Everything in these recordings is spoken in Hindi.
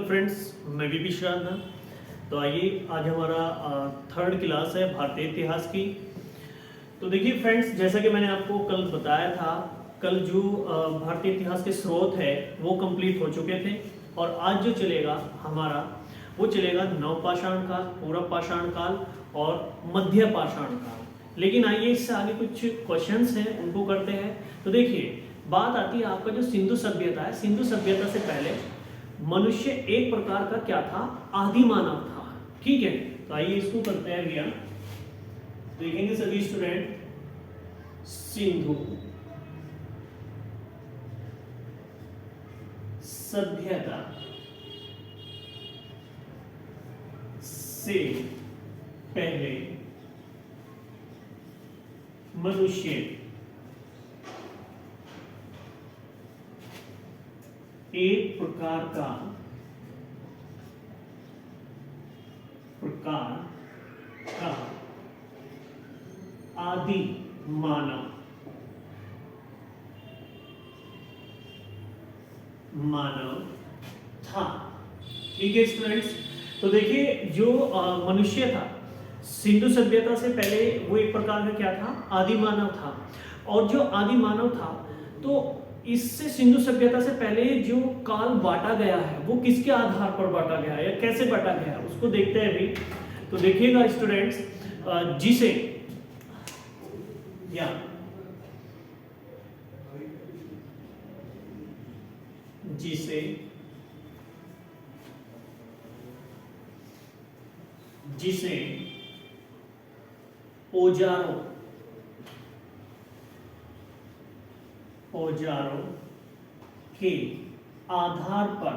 फ्रेंड्स, मैं वीपी श्राद्धा। तो आइए, आज हमारा थर्ड क्लास है भारतीय इतिहास की। तो देखिए फ्रेंड्स, जैसा कि मैंने आपको कल बताया था, कल जो भारतीय इतिहास के स्रोत है वो कंप्लीट हो चुके थे और आज जो चलेगा हमारा वो चलेगा नवपाषाण काल, पूर्व पाषाण काल और मध्य पाषाण काल। लेकिन आइए इससे आगे कुछ क्वेश्चंस हैं उनको करते हैं। तो देखिए, बात आती है आपका जो सिंधु सभ्यता है। सिंधु सभ्यता से पहले मनुष्य एक प्रकार का क्या था? आदि मानव था। ठीक है, तो आइए इसको करते हैं भैया। देखेंगे सभी स्टूडेंट, सिंधु सभ्यता से पहले मनुष्य एक प्रकार का आदि मानव था। ठीक है स्टूडेंट्स, तो देखिए जो मनुष्य था सिंधु सभ्यता से पहले वो एक प्रकार का क्या था? आदि मानव था। और जो आदि मानव था, तो इससे सिंधु सभ्यता से पहले जो काल बांटा गया है वो किसके आधार पर बांटा गया है या कैसे बांटा गया है उसको देखते हैं अभी। तो देखिएगा स्टूडेंट्स, जिसे या जिसे औजारों के आधार पर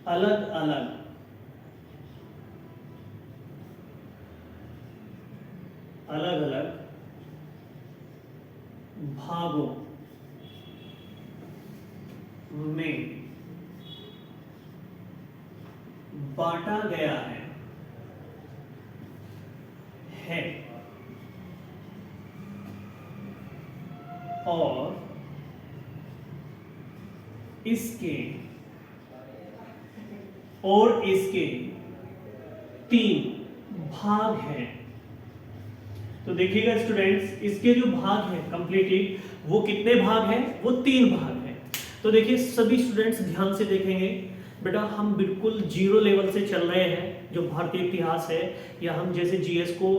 अलग अलग भागों में बांटा गया है और इसके 3 भाग हैं। तो देखिएगा स्टूडेंट्स, इसके जो भाग हैं कंप्लीटली वो कितने भाग हैं? वो 3 भाग हैं। तो देखिए सभी स्टूडेंट्स ध्यान से देखेंगे। बेटा, हम बिल्कुल जीरो लेवल से चल रहे हैं जो भारतीय इतिहास है, या हम जैसे जीएस को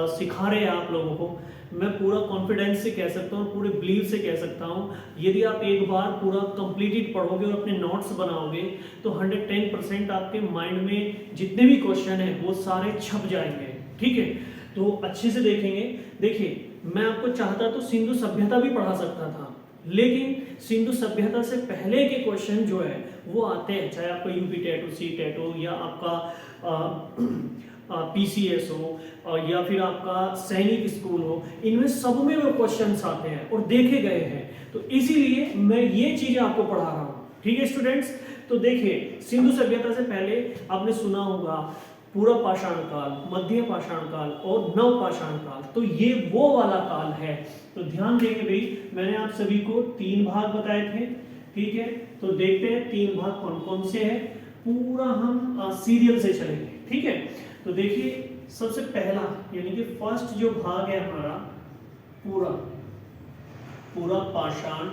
सिखा रहे हैं आप लोगों को। मैं पूरा कॉन्फिडेंस से कह सकता हूँ, पूरे बिलीव से कह सकता हूँ, यदि आप एक बार पूरा कंप्लीटेड पढ़ोगे और अपने नोट्स बनाओगे तो 110% आपके माइंड में जितने भी क्वेश्चन हैं वो सारे छप जाएंगे। ठीक है, तो अच्छे से देखेंगे। देखिए, मैं आपको चाहता तो सिंधु सभ्यता भी पढ़ा सकता था, लेकिन सिंधु सभ्यता से पहले के क्वेश्चन जो है वो आते हैं, चाहे आपका यूपी टेट हो, सी टेट हो, या आपका पीसीएस हो, या फिर आपका सैनिक स्कूल हो, इनमें सब में वो क्वेश्चंस आते हैं और देखे गए हैं। तो इसीलिए मैं ये चीजें आपको पढ़ा रहा हूँ। ठीक है स्टूडेंट्स, तो देखिए सिंधु सभ्यता से पहले आपने सुना होगा पूर्व पाषाण काल, मध्य पाषाण काल और नव पाषाण काल। तो ये वो वाला काल है। तो ध्यान देंगे भाई, मैंने आप सभी को 3 भाग बताए थे। ठीक है, तो देखते हैं 3 भाग कौन कौन से हैं। पूरा हम सीरियल से चलेंगे। ठीक है, तो देखिए सबसे पहला यानी कि फर्स्ट जो भाग है हमारा पूरा पाषाण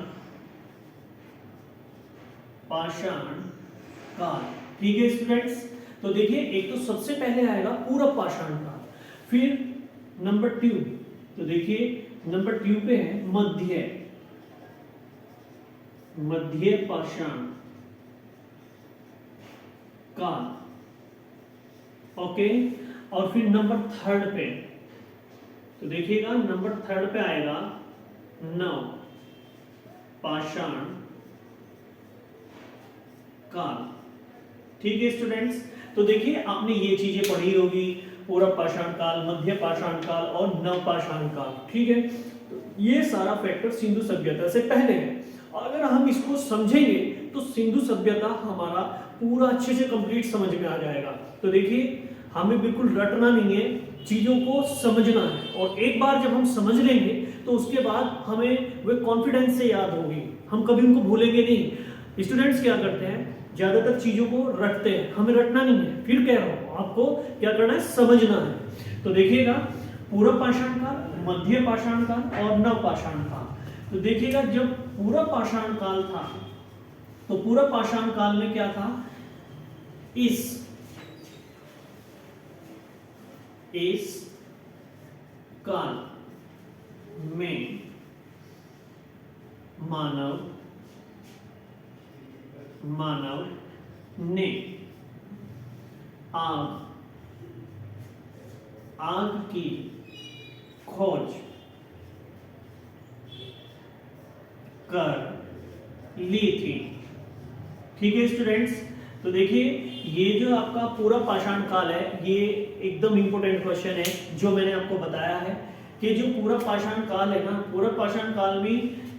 काल। ठीक है स्टूडेंट्स, तो देखिए एक तो सबसे पहले आएगा पूर्व पाषाण काल, फिर नंबर 2, तो देखिए नंबर 2 पे है मध्य पाषाण काल। ओके, और फिर नंबर 3 पे, तो देखिएगा नंबर 3 पे आएगा नव पाषाण काल। ठीक है स्टूडेंट्स, तो देखिए आपने ये चीजें पढ़ी होगी, पूर्व पाषाण काल, मध्य पाषाण काल और नव पाषाण काल। ठीक है, तो ये सारा फैक्टर सिंधु सभ्यता से पहले है। अगर हम इसको समझेंगे तो सिंधु सभ्यता हमारा पूरा अच्छे से कंप्लीट समझ में आ जाएगा। तो देखिए हमें बिल्कुल रटना नहीं है, चीजों को समझना है, और एक बार जब हम समझ लेंगे तो उसके बाद हमें वे कॉन्फिडेंस से याद होगी, हम कभी उनको भूलेंगे नहीं। स्टूडेंट्स क्या करते हैं, ज्यादातर चीजों को रटते हैं, हमें रटना नहीं है, फिर कह रहा हूं आपको क्या करना है, समझना है। तो देखिएगा पूर्व पाषाण काल, मध्य पाषाण काल और नव पाषाण काल। तो देखिएगा जब पूर्व पाषाण काल था तो पूर्व पाषाण काल में क्या था, इस काल में मानव ने आग की खोज कर ली थी। ठीक है स्टूडेंट्स, तो देखिए ये जो आपका पूरा पाषाण काल है, ये एकदम इंपॉर्टेंट क्वेश्चन है जो मैंने आपको बताया है कि जो पूरा पाषाण काल है ना, पूरा पाषाण काल में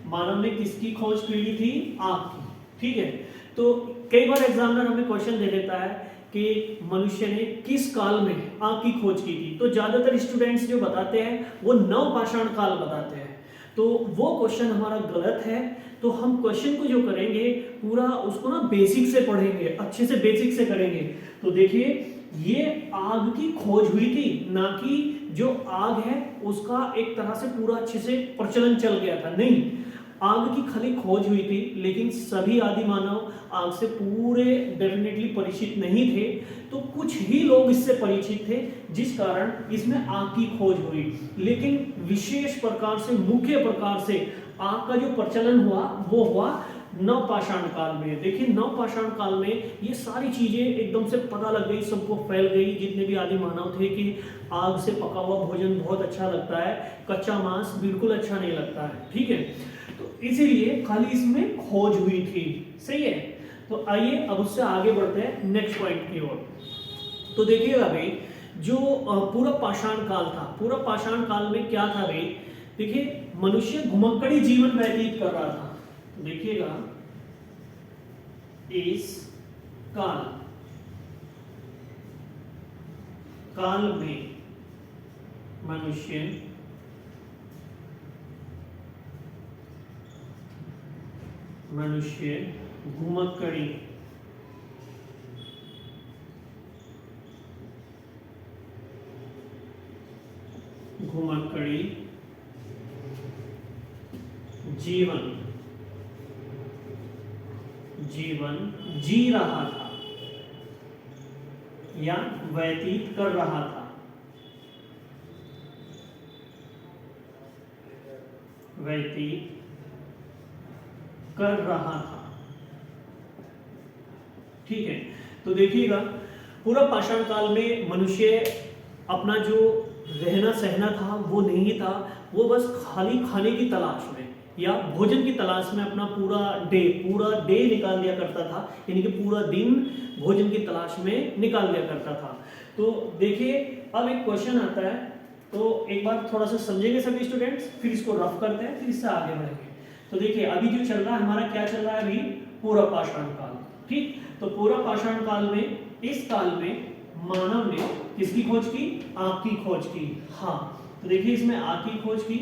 मानव ने किसकी खोज की थी, आग की। ठीक है, तो कई बार एग्जामिनर हमें क्वेश्चन दे देता है कि मनुष्य ने किस काल में आग की खोज की थी, तो ज्यादातर स्टूडेंट्स जो बताते हैं वो नव पाषाण काल बताते हैं, तो वो क्वेश्चन हमारा गलत है। तो हम क्वेश्चन को जो करेंगे पूरा उसको ना बेसिक से पढ़ेंगे, अच्छे से बेसिक से करेंगे। तो देखिए ये आग की खोज हुई थी, ना कि जो आग है उसका एक तरह से पूरा अच्छे से प्रचलन चल गया था, नहीं, आग की खाली खोज हुई थी, लेकिन सभी आदि मानव आग से पूरे डेफिनेटली परिचित नहीं थे, तो कुछ ही लोग इससे परिचित थे जिस कारण इसमें आग की खोज हुई। लेकिन विशेष प्रकार से, मुख्य प्रकार से आग का जो प्रचलन हुआ वो हुआ नव पाषाण काल में। देखिए नव पाषाण काल में ये सारी चीजें एकदम से पता लग गई, सबको फैल गई, जितने भी आदि मानव थे कि आग से पका हुआ भोजन बहुत अच्छा लगता है, कच्चा मांस बिल्कुल अच्छा नहीं लगता है। ठीक है, तो इसीलिए खाली इसमें खोज हुई थी। सही है, तो आइए अब उससे आगे बढ़ते हैं नेक्स्ट पॉइंट की ओर। तो देखिएगा भाई जो पूरा पाषाण काल था, पूरा पाषाण काल में क्या था भाई, देखिए मनुष्य घुमक्कड़ी जीवन व्यतीत कर रहा था। तो देखिएगा इस काल में मनुष्य घुमक्कड़ी जीवन जी रहा था या व्यतीत कर रहा था। ठीक है, तो देखिएगा पूरा पाषाण काल में मनुष्य अपना जो रहना सहना था वो नहीं था, वो बस खाली खाने की तलाश में या भोजन की तलाश में अपना पूरा डे निकाल दिया करता था, यानी कि पूरा दिन भोजन की तलाश में निकाल दिया करता था। तो देखिए अब एक क्वेश्चन आता है, तो एक बार थोड़ा सा समझेंगे सभी स्टूडेंट्स, फिर इसको रफ करते हैं, फिर इससे आगे बढ़ेंगे। तो देखिए अभी जो चल रहा है हमारा, क्या चल रहा है अभी, पूरा पाषाण काल। ठीक, तो पूरा पाषाण काल में, इस काल में मानव ने किसकी खोज की, आग की खोज की। हाँ, तो देखिए इसमें आग की खोज की।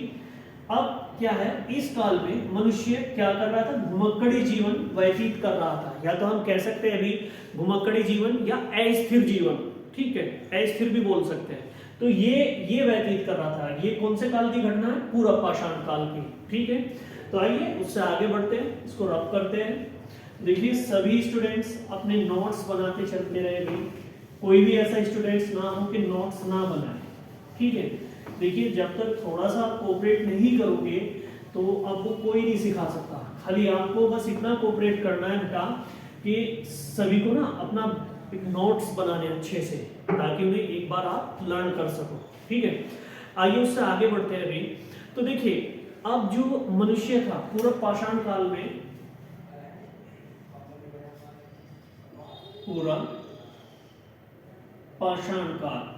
अब क्या है, इस काल में मनुष्य क्या कर रहा था, घुमक्कड़ी जीवन व्यतीत कर रहा था, या तो हम कह सकते हैं अभी घुमक्कड़ी जीवन या अस्थिर जीवन। ठीक है, अस्थिर भी बोल सकते हैं। तो ये व्यतीत कर रहा था। ये कौन से काल की घटना है, पूरा पाषाण काल की। ठीक है, तो आइए उससे आगे बढ़ते हैं, इसको रफ करते हैं। देखिए सभी स्टूडेंट्स अपने नोट्स बनाते चलते रहे, कोई भी ऐसा स्टूडेंट्स ना हो कि नोट्स ना बनाए। ठीक है, देखिए जब तक थोड़ा सा कोऑपरेट नहीं करोगे तो आपको कोई नहीं सिखा सकता। खाली आपको बस इतना कोऑपरेट करना है बेटा कि सभी को ना अपना एक नोट्स बनाने अच्छे से, ताकि उन्हें एक बार आप लर्न कर सको। ठीक है, आइए उससे आगे बढ़ते हैं अभी। तो देखिए अब जो मनुष्य था पूरा पाषाण काल में, पूरा पाषाण काल,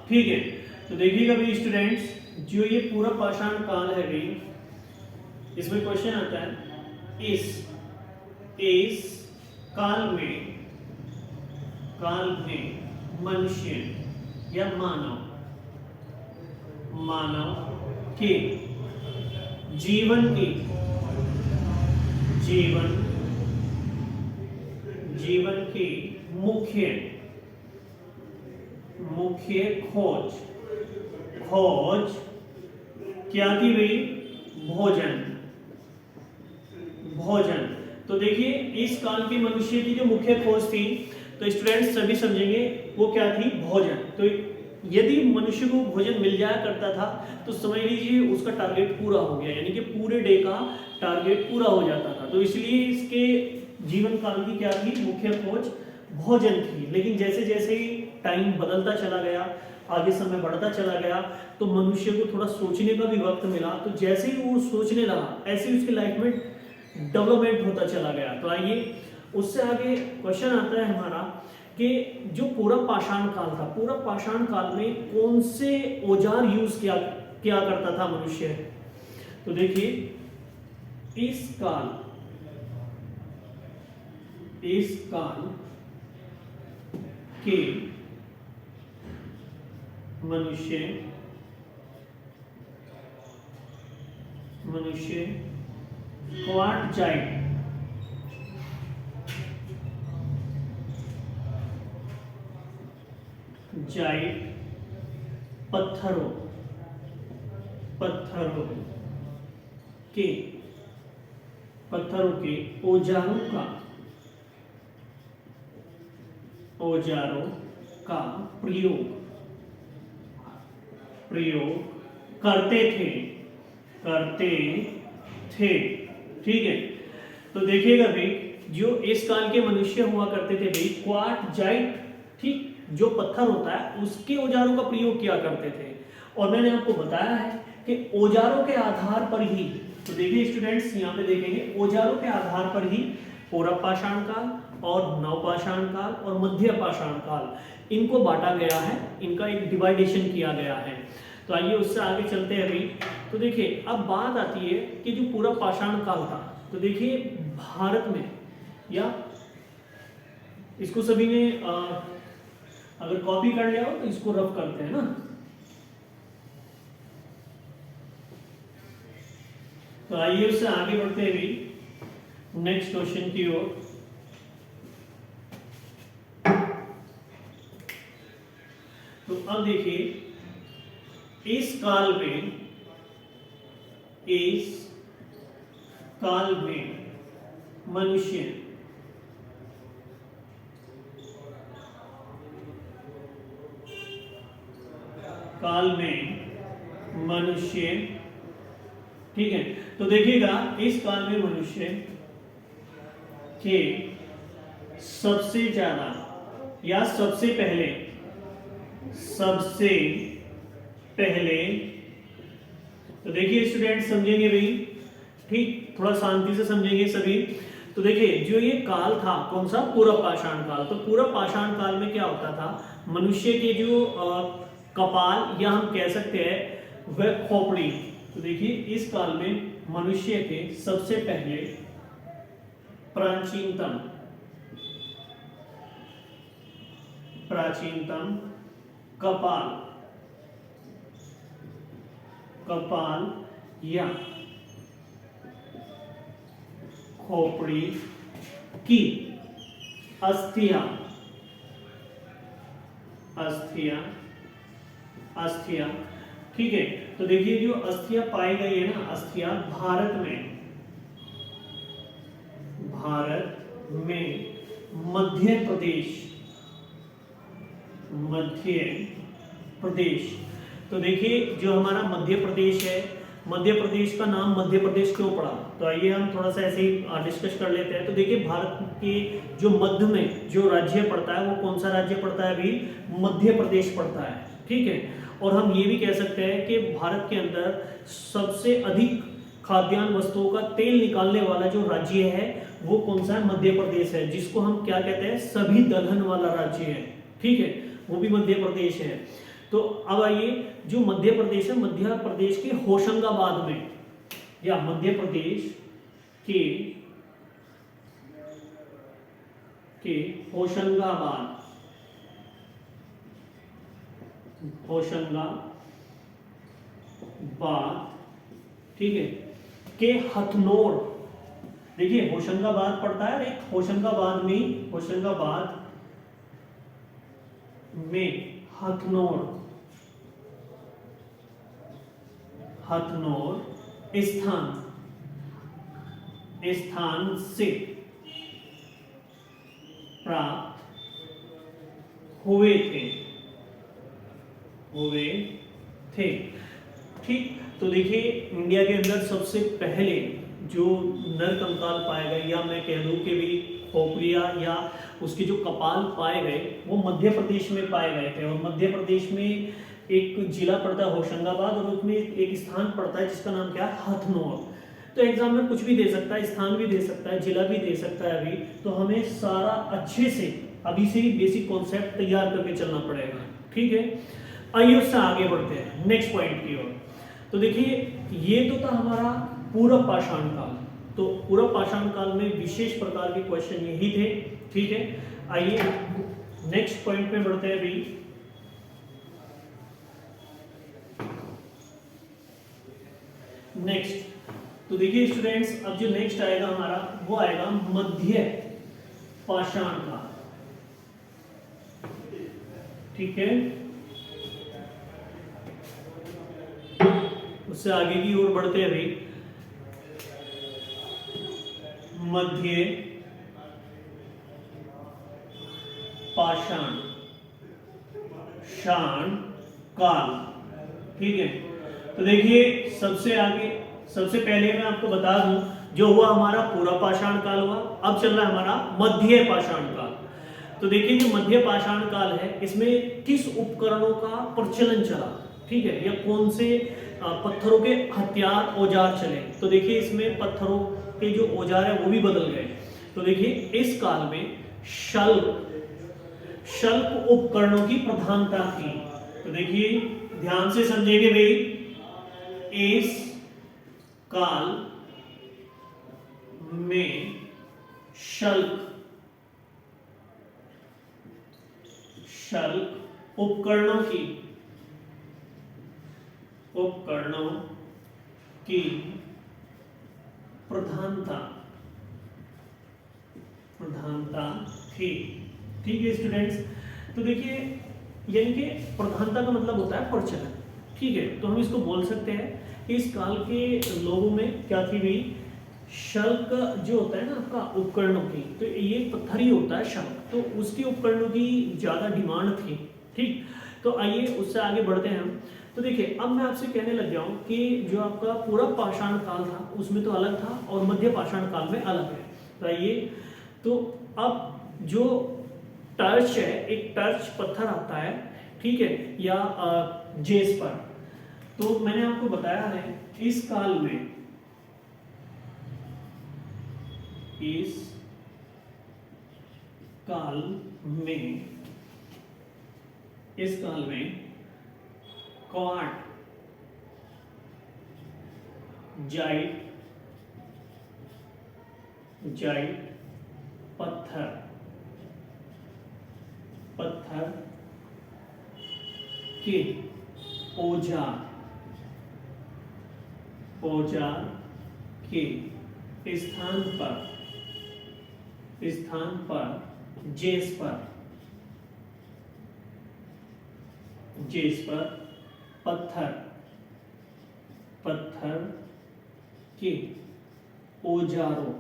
ठीक है, तो देखिएगा भाई स्टूडेंट्स, जो ये पूरा पाषाण काल है भाई, इसमें क्वेश्चन आता है इस काल में मनुष्य या मानव, मानव के जीवन की, जीवन की मुख्य खोज क्या थी भाई? भोजन। तो देखिए इस काल के मनुष्य की जो मुख्य खोज थी, तो स्टूडेंट्स सभी समझेंगे वो क्या थी? भोजन। तो यदि मनुष्य को भोजन मिल जाया करता था तो समझ लीजिए उसका टारगेट पूरा हो गया, यानी कि पूरे डे का टारगेट पूरा हो जाता था। तो इसलिए इसके जीवन काल की क्या थी? मुख्य खोज भोजन थी। लेकिन जैसे जैसे टाइम बदलता चला गया, आगे समय बढ़ता चला गया, तो मनुष्य को थोड़ा सोचने का भी वक्त मिला। तो जैसे ही वो सोचने लगा ऐसे ही उसकी लाइफ में डेवलपमेंट होता चला गया। तो आइए उससे आगे क्वेश्चन आता है हमारा कि जो पूरा पाषाण काल था, पूरा पाषाण काल में कौन से औजार यूज किया करता था मनुष्य? तो देखिए इस काल के मनुष्य क्वार्टजाइट, पत्थरों के औजारों का प्रयोग करते थे। ठीक है, तो देखिएगा भाई जो इस काल के मनुष्य हुआ करते थे भाई क्वार्टजाइट, ठीक, जो पत्थर होता है उसके औजारों का प्रयोग किया करते थे। और मैंने आपको बताया है कि औजारों के आधार पर ही, तो देखिए स्टूडेंट्स यहाँ पे देखेंगे औजारों के आधार पर ही पूर्व पाषाण काल और नवपाषाण काल और मध्य पाषाण काल इनको बांटा गया है, इनका एक डिवाइडेशन किया गया है। तो आइए उससे आगे चलते हैं अभी। तो देखिए अब बात आती है कि जो पूरा पाषाण काल था, तो देखिए भारत में, या इसको सभी ने अगर कॉपी कर लिया हो तो इसको रफ करते हैं ना। तो आइए उससे आगे बढ़ते हैं भी नेक्स्ट क्वेश्चन की ओर। तो अब देखिए इस काल में मनुष्य ठीक है, तो देखिएगा इस काल में मनुष्य के सबसे ज्यादा या सबसे पहले तो देखिए स्टूडेंट समझेंगे भाई, ठीक, थोड़ा शांति से समझेंगे सभी। तो देखिए जो ये काल था कौन सा? पूर्व पाषाण काल। तो पूर्व पाषाण काल में क्या होता था? मनुष्य के जो कपाल या हम कह सकते हैं वह खोपड़ी। तो देखिए इस काल में मनुष्य के सबसे पहले प्राचीनतम कपाल या खोपड़ी की अस्थियां, ठीक है। तो देखिए जो अस्थियां पाई गई है ना, अस्थियां भारत में मध्य प्रदेश। तो देखिए जो हमारा मध्य प्रदेश है, मध्य प्रदेश का नाम मध्य प्रदेश क्यों पड़ा? तो आइए हम थोड़ा सा ऐसे ही डिस्कस कर लेते हैं। तो देखिए भारत के जो मध्य में जो राज्य पड़ता है वो कौन सा राज्य पड़ता है? अभी मध्य प्रदेश पड़ता है, ठीक है। और हम ये भी कह सकते हैं कि भारत के अंदर सबसे अधिक खाद्यान्न वस्तुओं का तेल निकालने वाला जो राज्य है वो कौन सा है? मध्य प्रदेश है, जिसको हम क्या कहते हैं? सभी दलहन वाला राज्य है, ठीक है, वो भी मध्य प्रदेश है। तो अब आइए जो मध्य प्रदेश है, मध्य प्रदेश के होशंगाबाद में, या मध्य प्रदेश के होशंगाबाद होशंगाबाद, ठीक है, के हथनोर। देखिए होशंगाबाद पड़ता है, एक होशंगाबाद में हथनोर स्थान से प्राप्त हुए थे। ठीक, तो देखिए इंडिया के अंदर सबसे पहले जो नर कंकाल पाए गए, या मैं कह दूं कि भी खोपड़िया या उसके जो कपाल पाए गए, वो मध्य प्रदेश में पाए गए थे। और मध्य प्रदेश में एक जिला पड़ता है होशंगाबाद, और उसमें एक स्थान पड़ता है जिसका नाम क्या है, हथनोर। तो एग्जाम में कुछ भी दे सकता है, स्थान भी दे सकता है, जिला भी दे सकता है अभी। तो हमें सारा अच्छे से अभी से ही बेसिक कॉन्सेप्ट तैयार करके चलना पड़ेगा, ठीक है। आइए उससे आगे बढ़ते हैं नेक्स्ट पॉइंट की ओर। तो देखिए ये तो था हमारा पूर्व पाषाण काल। तो पूर्व पाषाण काल में विशेष प्रकार के क्वेश्चन यही थे, ठीक है। आइए नेक्स्ट पॉइंट पे बढ़ते हैं अभी। नेक्स्ट, तो देखिए स्टूडेंट्स, अब जो नेक्स्ट आएगा हमारा वो आएगा मध्य पाषाण काल, ठीक है। उससे आगे की ओर बढ़ते हैं अभी। मध्य पाषाण काल, ठीक है। तो देखिए सबसे पहले मैं आपको बता दूं, जो हुआ हमारा पूर्व पाषाण काल हुआ, अब चल रहा है हमारा मध्य पाषाण काल। तो देखिए जो मध्य पाषाण काल है, इसमें किस उपकरणों का प्रचलन चला, ठीक है, या कौन से पत्थरों के हथियार औजार चले। तो देखिए इसमें पत्थरों के जो औजार है वो भी बदल गए। तो देखिए इस काल में शल्प उपकरणों की प्रधानता थी। तो देखिए ध्यान से समझेंगे भाई, इस काल में शल्प उपकरणों की प्रधानता थी, ठीक है स्टूडेंट्स। तो देखिए यानी कि प्रधानता का मतलब होता है प्रचलन, ठीक है। तो हम इसको बोल सकते हैं कि इस काल के लोगों में क्या थी भी, शल्क जो होता है ना आपका उपकरणों की, तो ये पत्थर ही होता है शल्क, तो उसके उपकरणों की ज्यादा डिमांड थी, ठीक। तो आइए उससे आगे बढ़ते हैं हम। तो देखिए अब मैं आपसे कहने लग गया हूं कि जो आपका पूरा पाषाण काल था उसमें तो अलग था, और मध्य पाषाण काल में अलग है। तो आइए, तो अब जो टर्च है, एक टर्च पत्थर आता है, ठीक है, या जेस्पर। तो मैंने आपको बताया है इस काल में क्वार्ट जाइट पत्थर के औजार के स्थान पर जेस्पर पत्थर के औजारों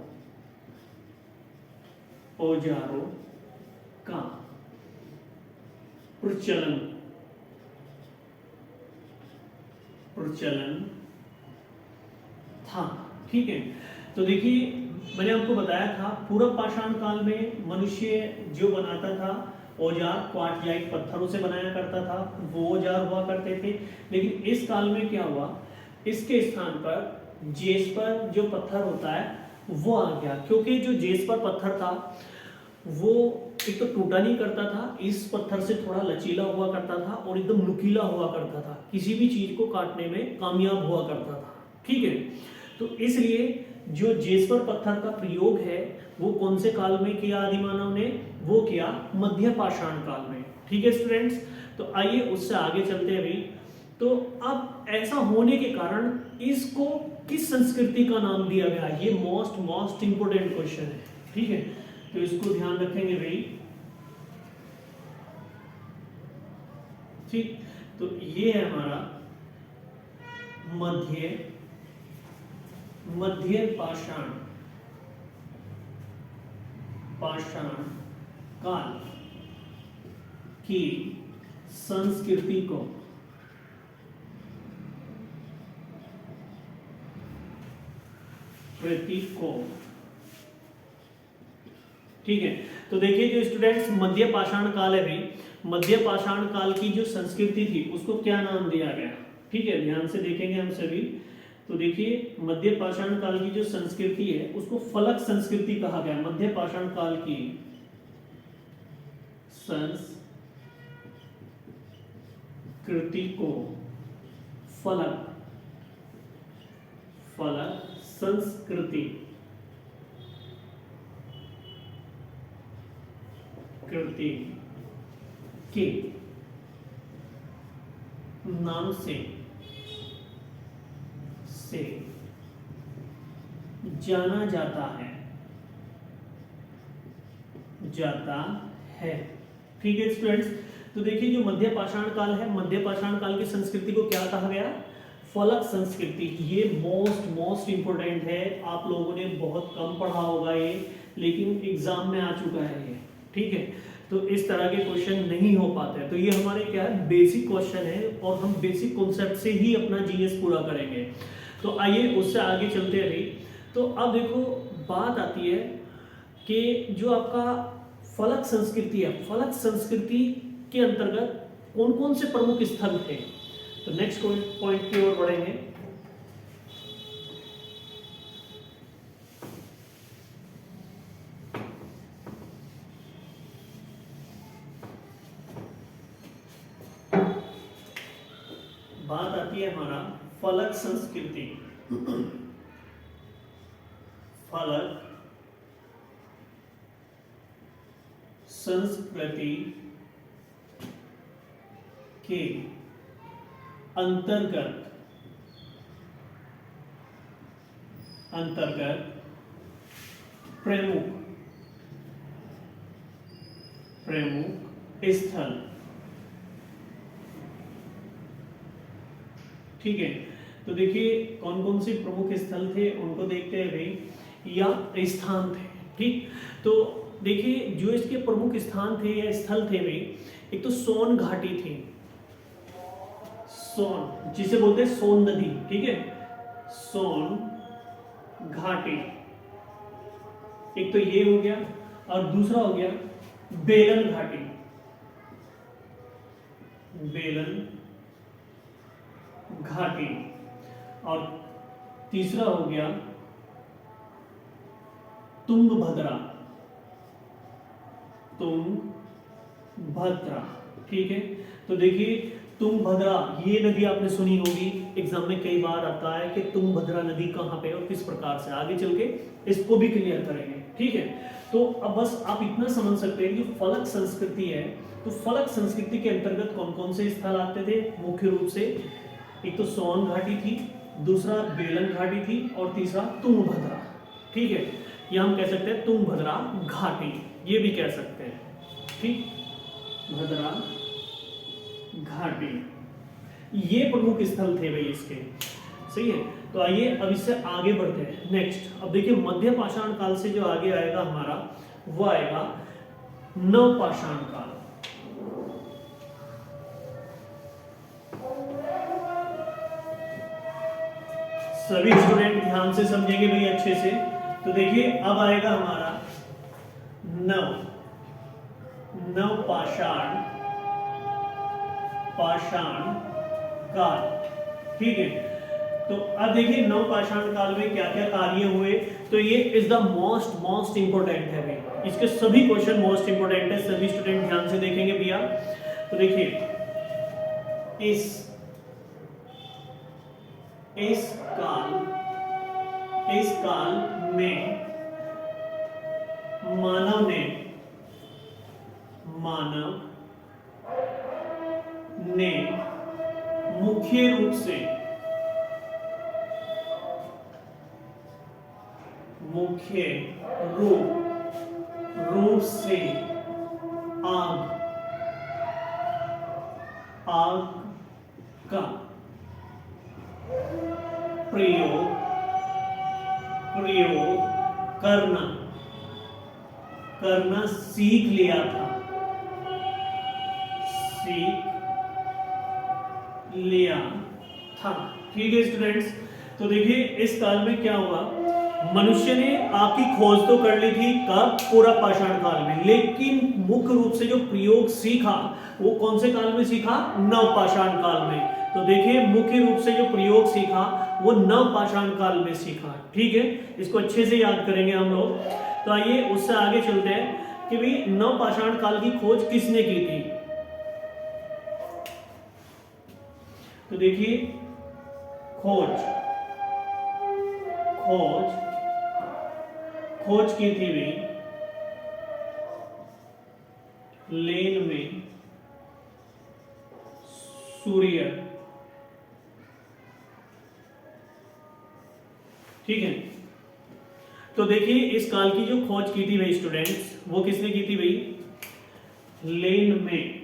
का प्रचलन था, ठीक है। तो देखिए मैंने आपको बताया था पूर्व पाषाण काल में मनुष्य जो बनाता था औजार क्वार्टजाइट पत्थरों से बनाया करता था, वो औजार हुआ करते थे। लेकिन इस काल में क्या हुआ, इसके स्थान पर जेस्पर जो पत्थर होता है वो आ गया, क्योंकि जो जेस्पर पत्थर था वो एक तो टूटा नहीं करता था, इस पत्थर से थोड़ा लचीला हुआ करता था, और एकदम नुकीला हुआ करता था, किसी भी चीज को काटने में कामयाब हुआ करता था, ठीक है। तो इसलिए जो जेस्पर पत्थर का प्रयोग है वो कौन से काल में किया आदिमानव ने, वो किया मध्य पाषाण काल में, ठीक है स्टूडेंट्स। तो आइए उससे आगे चलते हैं अभी। तो अब ऐसा होने के कारण इसको किस संस्कृति का नाम दिया गया, ये मोस्ट इंपोर्टेंट क्वेश्चन है, ठीक है। तो इसको ध्यान रखेंगे भाई, ठीक। तो ये है हमारा मध्य पाषाण काल की संस्कृति को प्रतीक को, ठीक है। तो देखिए जो स्टूडेंट्स मध्य पाषाण काल है भाई, मध्य पाषाण काल की जो संस्कृति थी उसको क्या नाम दिया गया, ठीक है। ध्यान से देखेंगे हम सभी। तो देखिए मध्य पाषाण काल की जो संस्कृति है उसको फलक संस्कृति कहा गया। मध्य पाषाण काल की संस्कृति को फलक संस्कृति के नाम से जाना जाता है, ठीक है स्टूडेंट्स। तो देखिए जो मध्य पाषाण काल है, मध्य पाषाण काल की संस्कृति को क्या कहा गया, फलक संस्कृति। ये मोस्ट इंपोर्टेंट है, आप लोगों ने बहुत कम पढ़ा होगा ये, लेकिन एग्जाम में आ चुका है ये, ठीक है। तो इस तरह के क्वेश्चन नहीं हो पाते, तो ये हमारे क्या है, बेसिक क्वेश्चन है और हम बेसिक कॉन्सेप्ट से ही अपना जीएस पूरा करेंगे। तो आइए उससे आगे चलते हैं भाई। तो अब देखो बात आती है कि जो आपका फलक संस्कृति है, फलक संस्कृति के अंतर्गत कौन कौन से प्रमुख स्थल थे। तो नेक्स्ट पॉइंट की ओर बढ़ेंगे। बात आती है हमारा फलक संस्कृति, फलक संस्कृति के अंतर्गत प्रमुख स्थल, ठीक है। तो देखिए कौन कौन से प्रमुख स्थल थे उनको देखते हैं भाई, या स्थान थे, ठीक। तो देखिए जो इसके प्रमुख स्थान थे या स्थल थे भाई, एक तो सोन घाटी थी, सोन जिसे बोलते हैं सोन नदी, ठीक है, सोन घाटी, एक तो ये हो गया, और दूसरा हो गया बेलन घाटी, बेलन घाटी, और तीसरा हो गया तुंगभद्रा, ठीक है। तो देखिए तुंगभद्रा, ये नदी आपने सुनी होगी, एग्जाम में कई बार आता है कि तुंगभद्रा नदी कहाँ पे और किस प्रकार से, आगे चल के इसको भी क्लियर करेंगे, ठीक है। तो अब बस आप इतना समझ सकते हैं कि फलक संस्कृति है, तो फलक संस्कृति के अंतर्गत कौन कौन से स्थल आते थे मुख्य रूप से, एक तो सोन घाटी थी, दूसरा बेलन घाटी थी, और तीसरा तुंगभद्रा, ठीक है। या हम कह सकते हैं तुंगभद्रा घाटी, ये भी कह सकते हैं, ठीक, भद्रा घाटी, ये प्रमुख स्थल थे भाई इसके, सही है। तो आइए अब इससे आगे बढ़ते हैं नेक्स्ट। अब देखिए मध्य पाषाण काल से जो आगे आएगा हमारा, वो आएगा नव पाषाण काल। सभी स्टूडेंट ध्यान से समझेंगे भाई अच्छे से। तो देखिए अब आएगा हमारा नव पाषाण काल, ठीक है। तो अब देखिए नव पाषाण काल में क्या क्या कार्य हुए, तो ये इज द मोस्ट इंपोर्टेंट है भाई, इसके सभी क्वेश्चन मोस्ट इंपोर्टेंट है, सभी स्टूडेंट ध्यान से देखेंगे भैया। तो देखिए इस काल में मानव ने मुख्य रूप से आग का प्रयोग करना सीख लिया था। ठीक है स्टूडेंट्स, तो देखिए इस काल में क्या हुआ, मनुष्य ने आग की खोज तो कर ली थी, कब? पूरा पाषाण काल में, लेकिन मुख्य रूप से जो प्रयोग सीखा वो कौन से काल में सीखा? नवपाषाण काल में। तो देखिए मुख्य रूप से जो प्रयोग सीखा वो नवपाषाण काल में सीखा। ठीक है, इसको अच्छे से याद करेंगे हम लोग। तो आइए उससे आगे चलते हैं कि भाई नवपाषाण काल की खोज किसने की थी। तो देखिए खोज की थी भी लेन में सूर्य। ठीक है, तो देखिए इस काल की जो खोज की थी भाई स्टूडेंट्स, वो किसने की थी भाई? लेन में।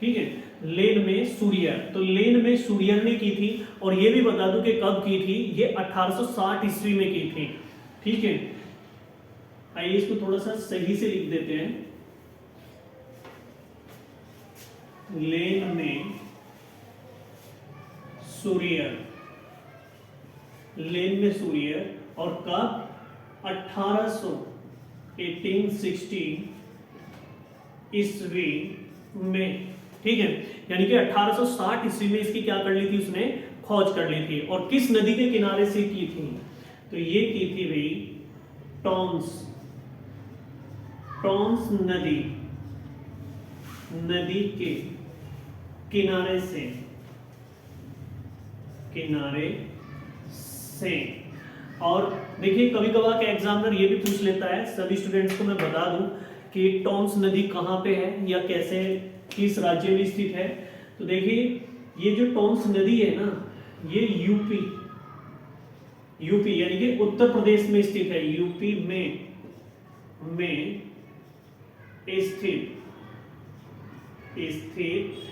ठीक है, लेन में सूर्य। तो लेन में सूर्य ने की थी, और ये भी बता दूं कि कब की थी, ये 1860 ईस्वी में की थी। ठीक है, आइए इसको थोड़ा सा सही से लिख देते हैं। लेन में सूर्य, और कब? 1860 ईस्वी में। ठीक है, यानी कि 1860 ईस्वी में इसकी क्या कर ली थी, उसने खोज कर ली थी। और किस नदी के किनारे से की थी? तो ये की थी भाई टॉन्स नदी के किनारे से। और देखिए कभी कभार के एग्जामिनर ये भी पूछ लेता है, सभी स्टूडेंट्स को मैं बता दूं कि टॉन्स नदी कहां पे है या कैसे, किस राज्य में स्थित है। तो देखिए ये जो टॉन्स नदी है ना, ये यूपी यानी कि उत्तर प्रदेश में स्थित है। यूपी में स्थित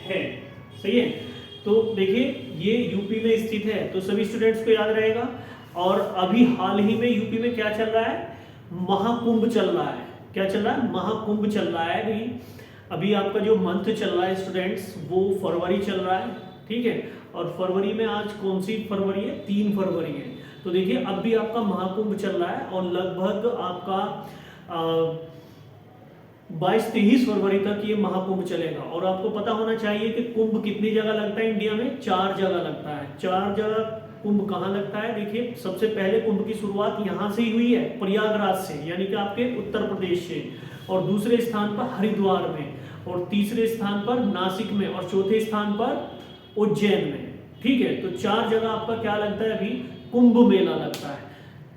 है। सही है, तो देखिए ये यूपी में स्थित है, तो सभी स्टूडेंट्स को याद रहेगा। और अभी हाल ही में यूपी में क्या चल रहा है? महाकुंभ चल रहा है। क्या चल रहा है? महाकुंभ चल रहा है भाई। अभी आपका जो मंथ चल रहा है स्टूडेंट्स, वो फरवरी चल रहा है। ठीक है, और फरवरी में आज कौन सी फरवरी है? 3 फरवरी है। तो देखिए अब भी आपका महाकुंभ चल रहा है, और लगभग आपका 22-23 फरवरी तक ये महाकुंभ चलेगा। और आपको पता होना चाहिए कि कुंभ कितनी जगह लगता है इंडिया में? 4 जगह लगता है। 4 जगह कुंभ कहाँ लगता है? देखिए सबसे पहले कुंभ की शुरुआत यहाँ से ही हुई है, प्रयागराज से, यानी कि आपके उत्तर प्रदेश से। और दूसरे स्थान पर हरिद्वार में, और तीसरे स्थान पर नासिक में, और चौथे स्थान पर उज्जैन में। ठीक है, तो 4 जगह आपका क्या लगता है? अभी कुंभ मेला लगता है।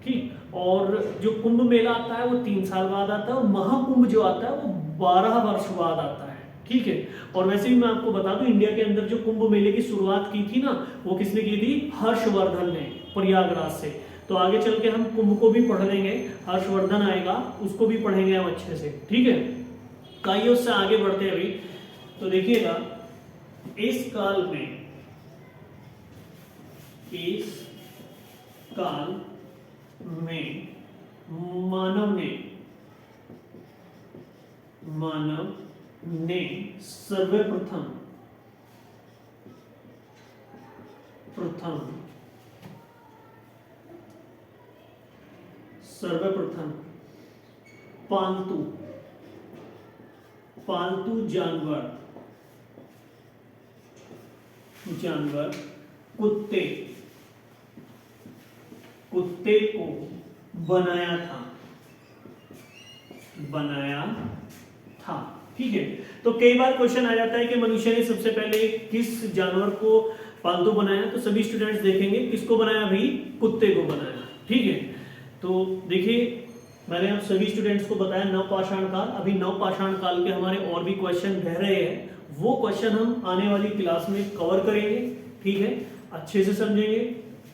ठीक, और जो कुंभ मेला आता है वो 3 साल बाद आता है, और महाकुंभ जो आता है वो 12 वर्ष बाद आता है। ठीक है, और वैसे भी मैं आपको बता दूं, इंडिया के अंदर जो कुंभ मेले की शुरुआत की थी ना, वो किसने की थी? हर्षवर्धन ने, प्रयागराज से। तो आगे चल के हम कुंभ को भी पढ़ लेंगे, हर्षवर्धन आएगा उसको भी पढ़ेंगे हम अच्छे से। ठीक है, आइए उससे आगे बढ़ते हैं अभी। तो देखिएगा इस काल में मानव ने सर्वप्रथम पालतू जानवर कुत्ते को बनाया था। ठीक है, तो कई बार क्वेश्चन आ जाता है कि मनुष्य ने सबसे पहले किस जानवर को पालतू बनाया। तो सभी स्टूडेंट्स देखेंगे किसको बनाया? भी कुत्ते को बनाया। ठीक है, तो देखिए मैंने आप सभी स्टूडेंट्स को बताया नवपाषाण काल। अभी नवपाषाण काल के हमारे और भी क्वेश्चन रह रहे हैं, वो क्वेश्चन हम आने वाली क्लास में कवर करेंगे, ठीक है, अच्छे से समझेंगे,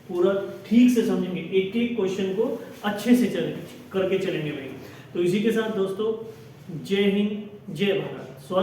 पूरा ठीक से समझेंगे, एक एक क्वेश्चन को अच्छे से करके चलेंगे भाई। तो इसी के साथ दोस्तों, जय हिंद, जय भारत।